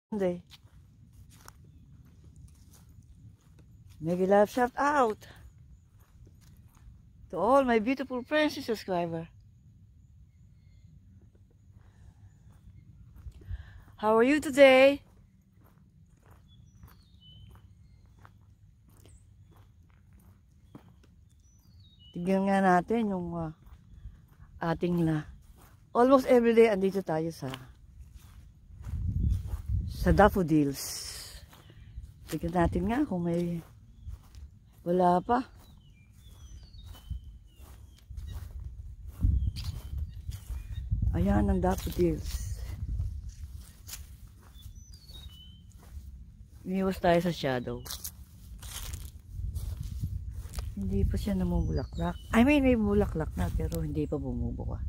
Monday. Make a love shout out to all my beautiful friends and subscribers. How are you today? Tignan nga natin yung ating almost everyday andito tayo sa daffodils. Tignan natin nga kung may wala pa. Ayan ang daffodils. Iniwas tayo sa shadow. Hindi pa siya namumulaklak. I mean, may bulaklak na pero hindi pa bumubuka.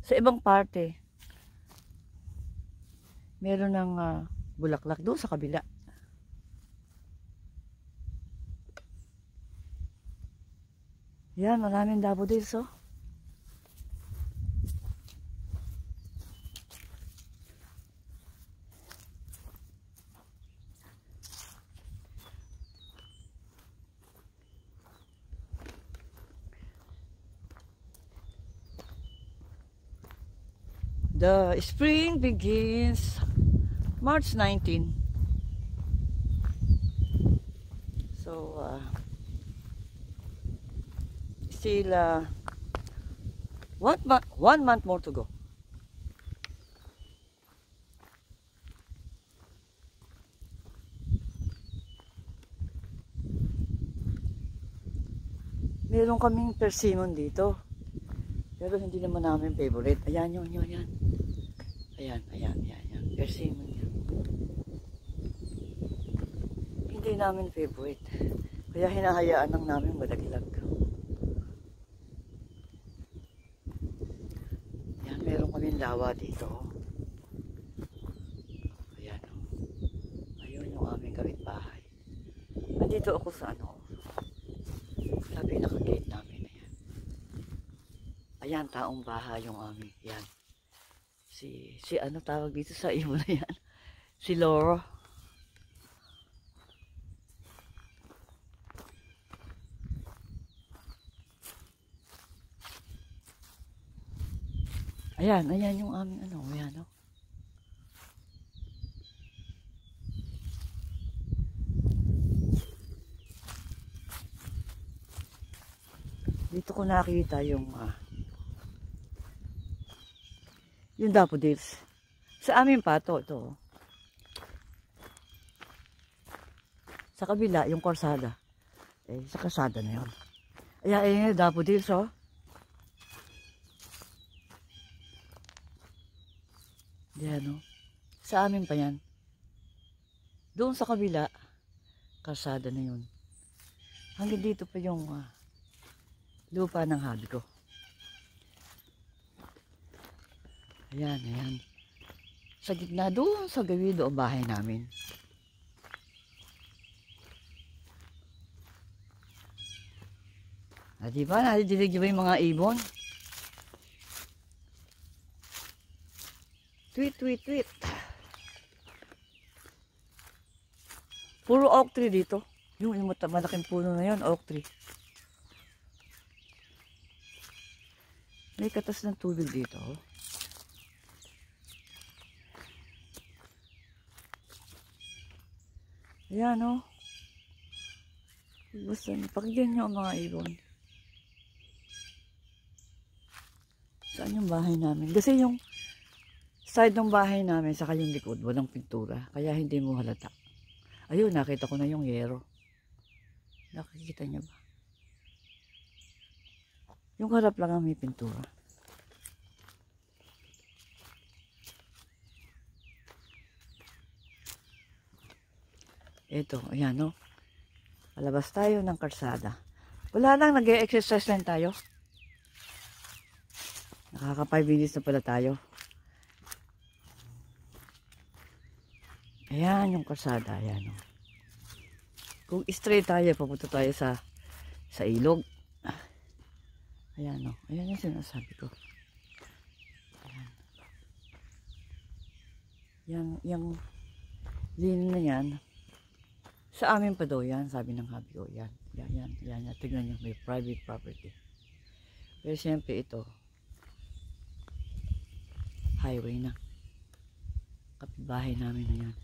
Sa ibang parte, meron ng bulaklak doon sa kabila. Yan, maraming daffodils, oh. The spring begins March 19. So, still 1 month more to go. Meron kaming persimmon dito. Pero hindi naman namin favorite. Ayan yun, yan. Ayan. Persimmon yan. Hindi namin favorite. Kaya hinahayaan lang namin malaglag. Ayan, meron kaming lawa dito. Ayan. Ayun yung aming kapitbahay. Nandito ako sa sa pinaka-gate namin. Ayan, taong bahay yung aming. Yan. Si ano tawag dito sa ibon na yan? Si Laura. Ayan yung aming ayan, oh. Dito ko nakita yung daffodils. Sa amin pa ito. Sa kabila, yung korsada. Sa kasada na yun. Ayan yung daffodils, oh. Yan, oh. Sa amin pa yan. Doon sa kabila, kasada na yun. Hanggang dito pa yung lupa ng habi ko. Ayan. Sa gitna doon, sa gawid o bahay namin. Diba? Nadidilig ba yung mga ibon? Tweet. Puro oak tree dito. Yung malaking puno na yun, oak tree. May katas ng tubig dito, oh. Ayan, oh. Basta pakinggan nyo ang mga ibon. Saan yung bahay namin? Kasi yung side ng bahay namin, saka yung likod, walang pintura. Kaya hindi mo halata. Ayun, nakita ko na yung yero. Nakikita niya ba? Yung harap lang ang may pintura. Ito, ayan, no? Palabas tayo ng karsada. Wala lang, nag-exercise lang tayo. Nakaka 5 minutes na pala tayo. Ayan yung karsada, ayan, no? Kung straight tayo, papunta tayo sa ilog. Ayan, no? Ayan yung sinasabi ko. Ayan. Yung Linin na yan. Sa amin pa daw yan, sabi ng hubby ko. Yan. Tignan nyo, may private property. Pero siyempre ito, highway na. Kapitbahay namin na yan.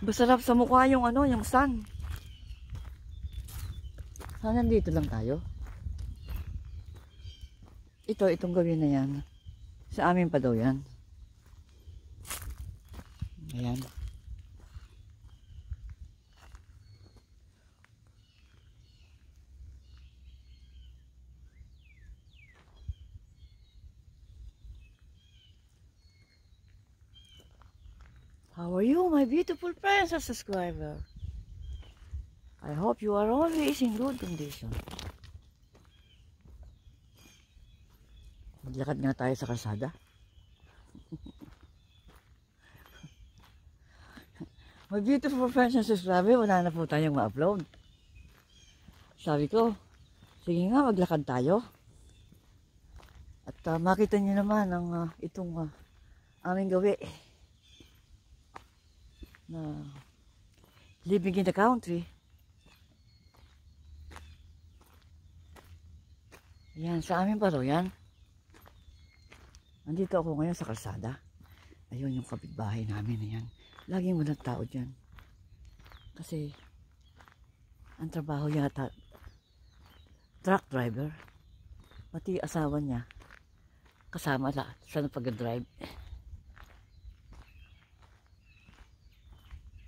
Masarap sa mukha yung ano, yung sun. Sana dito lang tayo. Itong gawin na yan. Sa amin pa daw yan. Ayan. How are you, my beautiful friends and subscriber? I hope you are always in good condition. Maglakad nga tayo sa kalsada. My beautiful friends and subscriber, wala na po tayong ma-upload. Sabi ko, sige nga, maglakad tayo. At makita nyo naman ang itong aming gawi na living in the country. Yan, sa amin pa raw yan. Nandito ako ngayon sa kalsada. Ayun yung kapitbahay namin na yan. Laging walang tao dyan. Kasi ang trabaho yata truck driver. Pati asawa niya kasama sa pag-drive.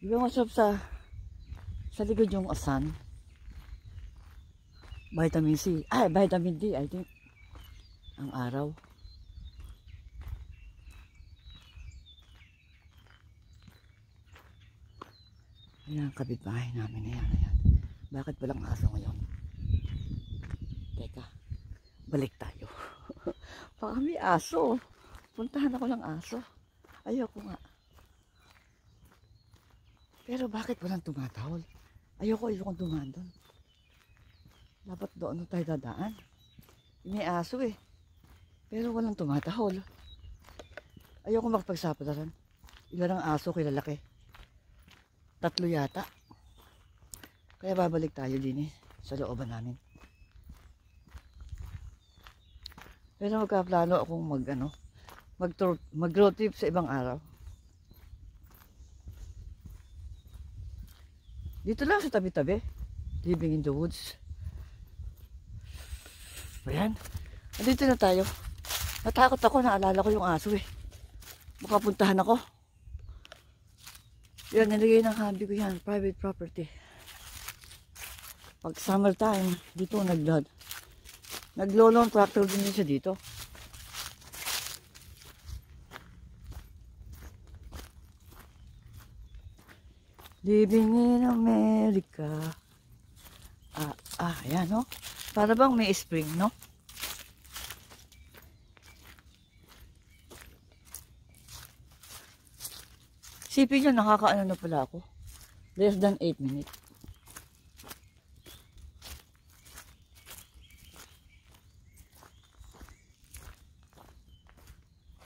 Di ba masarap sa likod yung asan? Vitamin C. Vitamin D, I think. Ang araw. Ayan, kapitbahay namin na yan. Ayan. Bakit walang aso ngayon? Teka, balik tayo. Baka may aso. Puntahan ako ng aso. Ayoko nga. Pero bakit walang tumatahol? Ayokong dumaan doon. Dapat doon tayo dadaan. May aso eh. Pero walang tumatahol. Ayoko magpagsapalaran. Ilan ang aso kilalaki? 3 yata. Kaya babalik tayo din eh. Sa looban namin. Pero magkaplano akong mag-road trip sa ibang araw. Dito lang sa tabi-tabi. Living in the woods. Ayan. Dito na tayo. Natakot ako. Naalala ko yung aso eh. Makapuntahan ako. Yan, nilagay ng hubby ko yan. Private property. Pag summer time, dito naglolong tractor din siya dito. Living in America. Ayan, no? Para bang may spring, no? Sipin nyo, nakakaano na pala ako. Less than 8 minutes.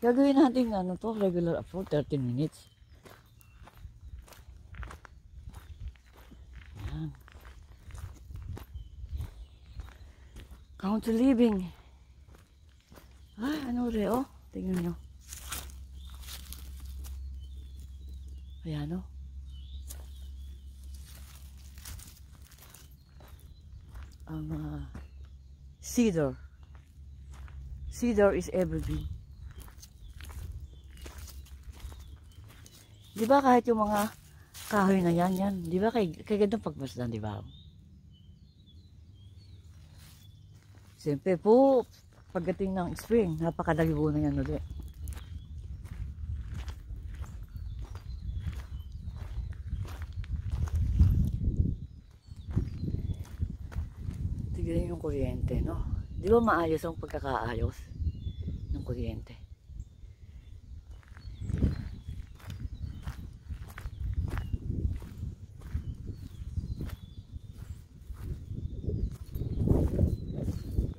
Gagawin natin regular upload, 13 minutes. Ayan. Country living. Ano reo? Tingnan nyo. Ayan o. Ang cedar. Cedar is evergreen. Di ba kahit yung mga kahoy na yan. Di ba kay gandang pagmasdan, di ba? Siyempre po, pagdating ng spring, napakadalibo na yan ulit. Tignan yung kuryente, no? Di ba maayos ang pagkakaayos ng kuryente?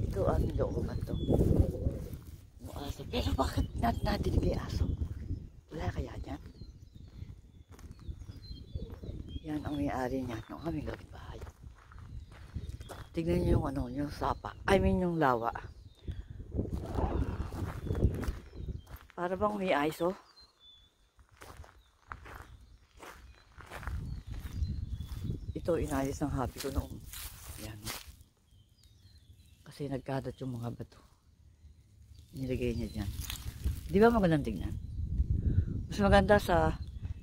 Ito ang looban to. Yung aso. Pero bakit natin may aso? kaya dyan. Yan ang may-ari niya ng aming kapitbahay. Tignan niyo yung ano, yung sapa. I mean yung lawa. Para bang may ice, oh. Ito, inayos ng happy ko noong. Yan. Kasi nagkadat yung mga bato. Nilagay niya dyan. Di ba magandang tingnan? Mas maganda sa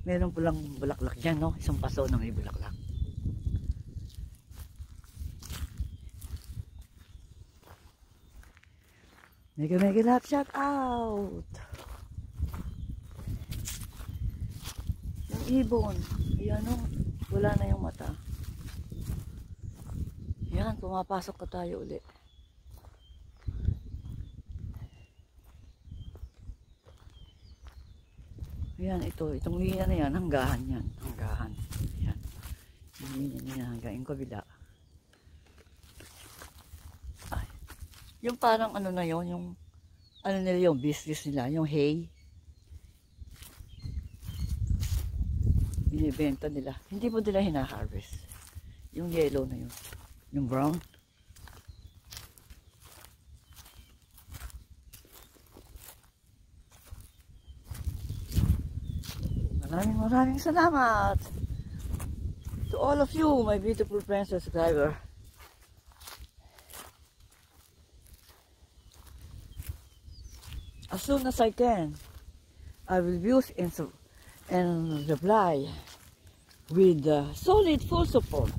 meron pulang bulaklak dyan, no? Isang paso na may bulaklak. Mega love shout out! Yung ibon. Ayan, no? Wala na yung mata. Yan, pumapasok ka tayo ulit. Ayan, itong linya na yan, hanggahan yan. Hanggahan. Ayan. Yung linya na yan, hanggang yung kabila. Ay. Yung parang ano na yon, yung ano nila yung business nila, yung hay. Binibenta nila. Hindi mo nila hina-harvest. Yung yellow na yun. Yung brown. Maraming salamat to all of you, my beautiful friends and subscriber. As soon as I can, I will use and reply with solid full support.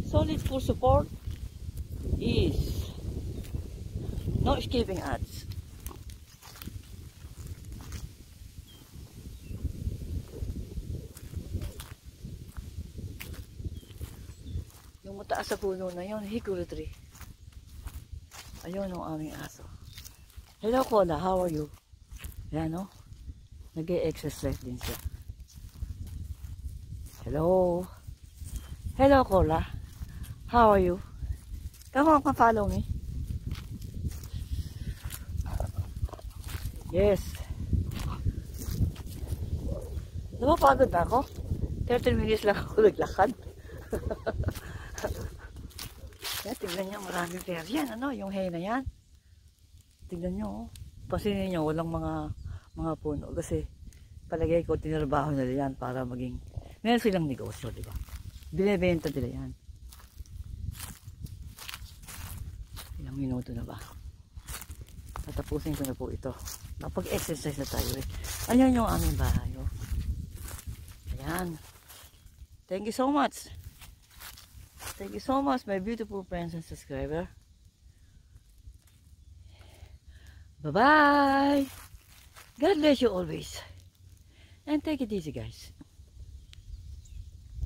Solid full support is no skipping ads. Yung mataas sa puno na yun, hickory tree. Ayun ang aming aso. Hello, Kola. How are you? Yan, no? Nag-e-exercise din siya. Hello. Hello, Kola. How are you? Come on, follow me. Yes. Napapagod na ako. 30 minutes lang ako naglakad. Yan, tignan nyo, maraming pear. Yan, ano, yung hay na yan. Tignan nyo, oh. Pasinin nyo, walang mga puno. Kasi, palagay ko, tinrabaho nila yan para maging, meron silang negosyo, di ba? Binibenta nila yan. Ilang minuto na ba? Tatapusin ko na po ito. Napag-exercise na tayo eh. Ayan yung aming bahay, oh. Ayan. Thank you so much. Thank you so much, my beautiful friends and subscriber. Bye-bye. God bless you always. And take it easy, guys.